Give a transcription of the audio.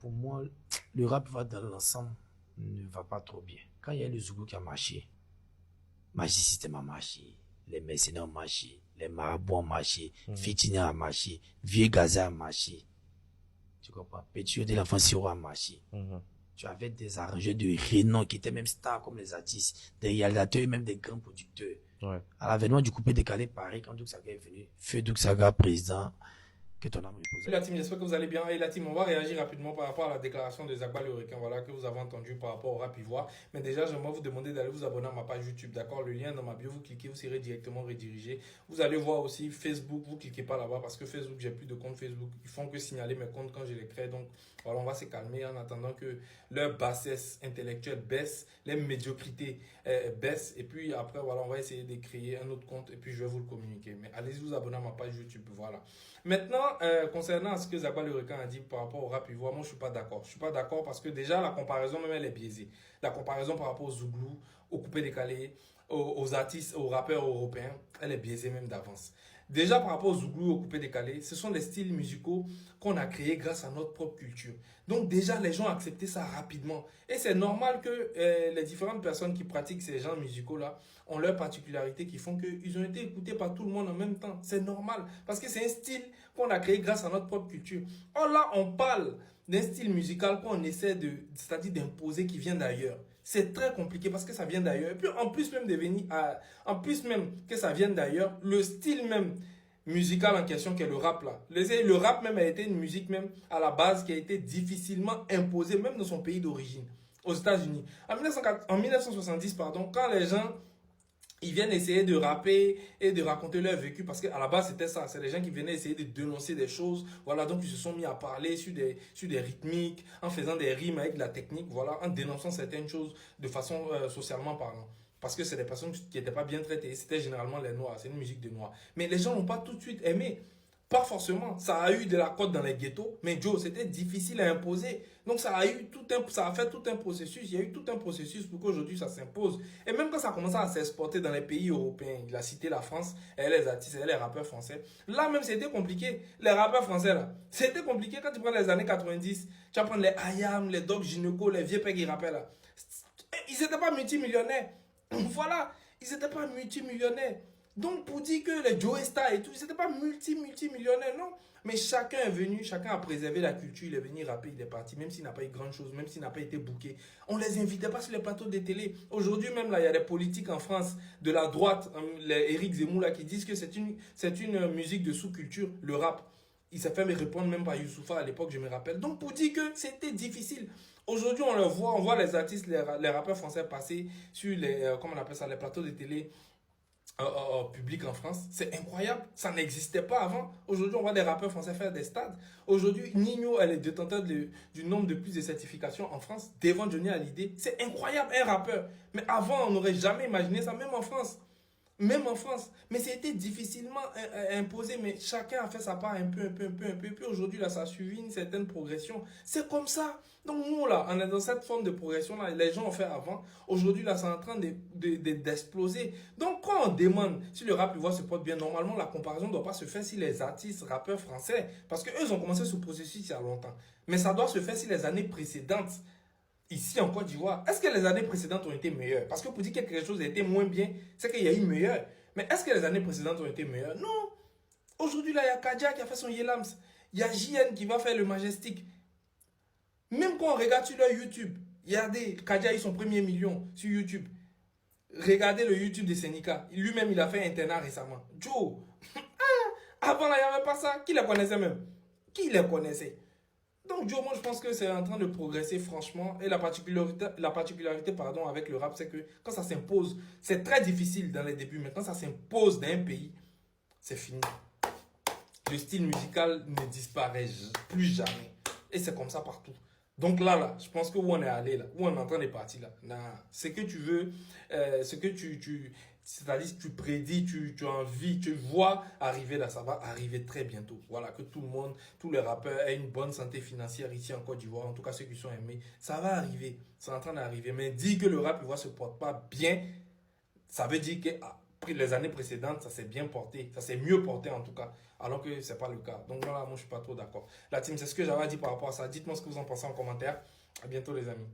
pour moi, le rap va dans l'ensemble ne va pas trop bien. Quand il y a le Zougou qui a marché, Magic System a marché, les mercenaires ont marché, les marabouts ont marché, Fitina a marché, Vieux Gaza a marché. Tu comprends? Pétio de l'enfant Siro a marché. Tu avais des arrangeurs de renom qui étaient même stars comme les artistes, des réalisateurs et même des grands producteurs. Ouais. À l'avènement du coupé décalé, pareil, quand Doug Saga est venu, feu Doug Saga président, que ton âme repose. La team, j'espère que vous allez bien. Et la team, on va réagir rapidement par rapport à la déclaration de Zagba le requin, voilà, que vous avez entendu par rapport au rap ivoire. Mais déjà, j'aimerais vous demander d'aller vous abonner à ma page YouTube, d'accord? Le lien dans ma bio, vous cliquez, vous serez directement redirigé. Vous allez voir aussi Facebook, vous cliquez pas là-bas parce que Facebook, j'ai plus de compte Facebook. Ils font que signaler mes comptes quand je les crée. Donc, voilà, on va se calmer en attendant que leur bassesse intellectuelle baisse, les médiocrités baissent. Et puis après, voilà, on va essayer de créer un autre compte et puis je vais vous le communiquer. Mais allez vous abonner à ma page YouTube, voilà. Maintenant, concernant ce que Zagba le requin a dit par rapport au rap ivoire, moi je suis pas d'accord. Je suis pas d'accord parce que déjà la comparaison même elle est biaisée. La comparaison par rapport aux Zouglou, aux coupés décalés, aux artistes, aux rappeurs européens, elle est biaisée même d'avance. Déjà par rapport aux Zouglou, aux coupés décalés, ce sont des styles musicaux qu'on a créés grâce à notre propre culture. Donc déjà les gens ont accepté ça rapidement. Et c'est normal que les différentes personnes qui pratiquent ces genres musicaux là ont leurs particularités qui font qu'ils ont été écoutés par tout le monde en même temps. C'est normal parce que c'est un style qu'on a créé grâce à notre propre culture. Or là, on parle d'un style musical qu'on essaie c'est-à-dire d'imposer qui vient d'ailleurs. C'est très compliqué parce que ça vient d'ailleurs. Et puis en plus même en plus même que ça vienne d'ailleurs, le style même musical en question qui est le rap là. Le rap même a été une musique même à la base qui a été difficilement imposée même dans son pays d'origine, aux États-Unis. En 1970, pardon, quand les gens ils viennent essayer de rapper et de raconter leur vécu parce qu'à la base c'était ça, c'est les gens qui venaient essayer de dénoncer des choses, voilà, donc ils se sont mis à parler sur des rythmiques, en faisant des rimes avec de la technique, voilà, en dénonçant certaines choses de façon socialement parlant. Parce que c'est des personnes qui n'étaient pas bien traitées, c'était généralement les noirs, c'est une musique de noirs. Mais les gens n'ont pas tout de suite aimé. Pas forcément. Ça a eu de la cote dans les ghettos, mais Joe, c'était difficile à imposer. Donc ça a fait tout un processus. Il y a eu tout un processus pour qu'aujourd'hui ça s'impose. Et même quand ça a commencé à s'exporter dans les pays européens, il a cité la France, et les artistes, et les rappeurs français. Là même c'était compliqué. Les rappeurs français là, c'était compliqué quand tu prends les années 90. Tu vas prendre les Ayam, les Doc Gineco, les vieux pères qui rappellent là. Ils n'étaient pas multimillionnaires. Voilà, ils n'étaient pas multimillionnaires. Donc pour dire que les Joe Star et tout, c'était pas multimillionnaire, non. Mais chacun est venu, chacun a préservé la culture, il est venu rapper, il est parti, même s'il n'a pas eu grand chose, même s'il n'a pas été booké. On les invitait pas sur les plateaux de télé. Aujourd'hui même là, il y a des politiques en France de la droite, les Éric Zemmour là, qui disent que c'est une musique de sous-culture, le rap. Il s'est fait me répondre même par Youssoufa à l'époque, je me rappelle. Donc pour dire que c'était difficile. Aujourd'hui, on voit les artistes, les rappeurs français passer sur comment on appelle ça, les plateaux de télé public en France. C'est incroyable. Ça n'existait pas avant. Aujourd'hui, on voit des rappeurs français faire des stades. Aujourd'hui, Nino, elle est détenteur du nombre de plus de certifications en France devant Johnny Hallyday. C'est incroyable, un rappeur. Mais avant, on n'aurait jamais imaginé ça, même en France. Même en France. Mais c'était difficilement imposé, mais chacun a fait sa part un peu. Et puis aujourd'hui, là, ça a suivi une certaine progression. C'est comme ça. Donc nous, là, on est dans cette forme de progression, là. Les gens ont fait avant. Aujourd'hui, là, c'est en train d'exploser. Donc quand on demande si le rap se porte bien, normalement, la comparaison ne doit pas se faire si les artistes, rappeurs français, parce qu'eux, ils ont commencé ce processus il y a longtemps. Mais ça doit se faire si les années précédentes, ici en Côte d'Ivoire, est-ce que les années précédentes ont été meilleures? Parce que pour dire que quelque chose a été moins bien, c'est qu'il y a eu meilleur. Mais est-ce que les années précédentes ont été meilleures? Non. Aujourd'hui, là, il y a Kadia qui a fait son Yelams. Il y a JN qui va faire le Majestic. Même quand on regarde sur leur YouTube, regardez, Kadia a eu son premier million sur YouTube. Regardez le YouTube de Senika. Lui-même, il a fait un internat récemment. Joe, avant, là, il n'y avait pas ça. Qui les connaissait même? Qui les connaissait? Donc, Joe, moi, je pense que c'est en train de progresser, franchement. Et la particularité pardon, avec le rap, c'est que quand ça s'impose, c'est très difficile dans les débuts, mais quand ça s'impose dans un pays, c'est fini. Le style musical ne disparaît plus jamais. Et c'est comme ça partout. Donc là, je pense que où on est allé, là, où on est en train de partir, là, ce que tu veux, ce que c'est-à-dire que tu prédis, tu as envie, tu vois arriver là, ça va arriver très bientôt. Voilà, que tout le monde, tous les rappeurs aient une bonne santé financière ici en Côte d'Ivoire, en tout cas ceux qui sont aimés, ça va arriver, c'est en train d'arriver. Mais dire que le rap, se porte pas bien, ça veut dire que les années précédentes, ça s'est bien porté. Ça s'est mieux porté en tout cas. Alors que ce n'est pas le cas. Donc voilà, moi je ne suis pas trop d'accord. La team, c'est ce que j'avais à dire par rapport à ça. Dites-moi ce que vous en pensez en commentaire. À bientôt les amis.